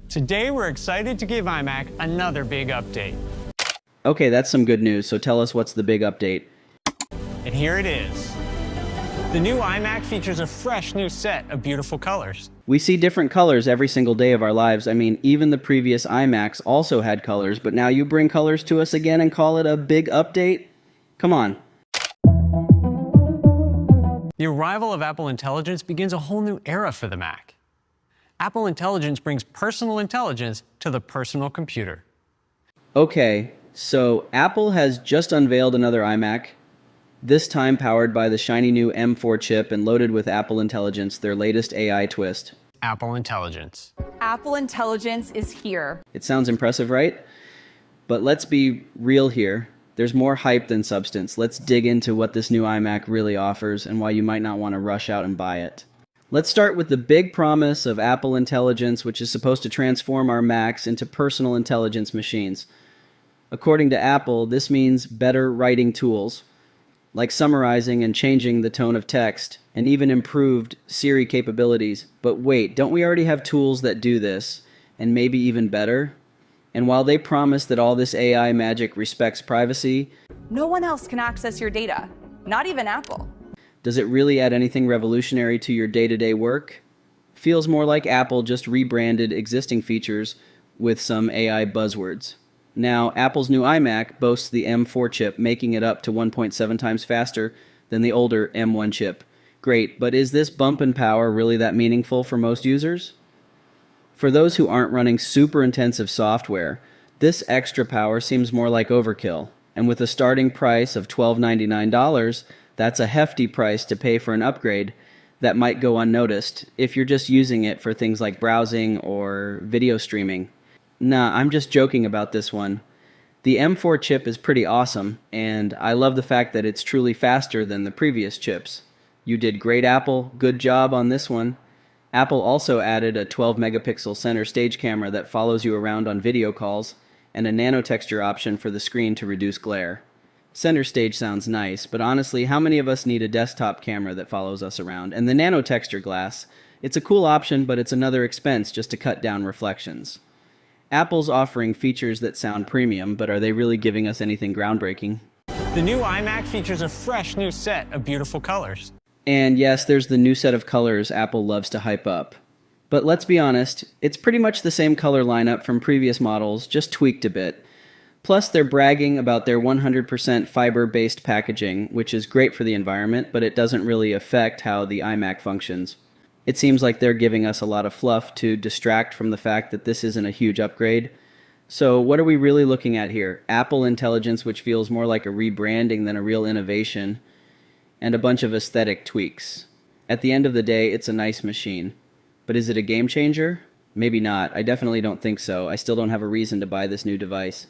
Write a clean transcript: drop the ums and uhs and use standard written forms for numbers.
Today we're excited to give iMac another big update. Okay, that's some good news, so tell us what's the big update. And here it is. The new iMac features a fresh new set of beautiful colors. We see different colors every single day of our lives. I mean, even the previous iMacs also had colors, but now you bring colors to us again and call it a big update? Come on. The arrival of Apple Intelligence begins a whole new era for the Mac. Apple Intelligence brings personal intelligence to the personal computer. Okay, so Apple has just unveiled another iMac, this time powered by the shiny new M4 chip and loaded with Apple Intelligence, their latest AI twist. Apple Intelligence. Apple Intelligence is here. It sounds impressive, right? But let's be real here. There's more hype than substance. Let's dig into what this new iMac really offers and why you might not want to rush out and buy it. Let's start with the big promise of Apple Intelligence, which is supposed to transform our Macs into personal intelligence machines. According to Apple, this means better writing tools, like summarizing and changing the tone of text, and even improved Siri capabilities. But wait, don't we already have tools that do this, and maybe even better? And while they promise that all this AI magic respects privacy, No one else can access your data, not even Apple. does it really add anything revolutionary to your day-to-day work? Feels more like Apple just rebranded existing features with some AI buzzwords. Now, Apple's new iMac boasts the M4 chip, making it up to 1.7 times faster than the older M1 chip. Great, but is this bump in power really that meaningful for most users? For those who aren't running super intensive software, this extra power seems more like overkill. And with a starting price of $12.99, that's a hefty price to pay for an upgrade that might go unnoticed if you're just using it for things like browsing or video streaming. Nah, I'm just joking about this one. The M4 chip is pretty awesome, and I love the fact that it's truly faster than the previous chips. You did great, Apple. Good job on this one. Apple also added a 12-megapixel center stage camera that follows you around on video calls, and a nano texture option for the screen to reduce glare. Center stage sounds nice, but honestly, how many of us need a desktop camera that follows us around? And the nano texture glass, it's a cool option, but it's another expense just to cut down reflections. Apple's offering features that sound premium, but are they really giving us anything groundbreaking? The new iMac features a fresh new set of beautiful colors. And yes, there's the new set of colors Apple loves to hype up. But let's be honest, it's pretty much the same color lineup from previous models, just tweaked a bit. Plus, they're bragging about their 100% fiber-based packaging, which is great for the environment, but it doesn't really affect how the iMac functions. It seems like they're giving us a lot of fluff to distract from the fact that this isn't a huge upgrade. So what are we really looking at here? Apple Intelligence, which feels more like a rebranding than a real innovation, and a bunch of aesthetic tweaks. At the end of the day, it's a nice machine. But is it a game changer? Maybe not. I definitely don't think so. I still don't have a reason to buy this new device.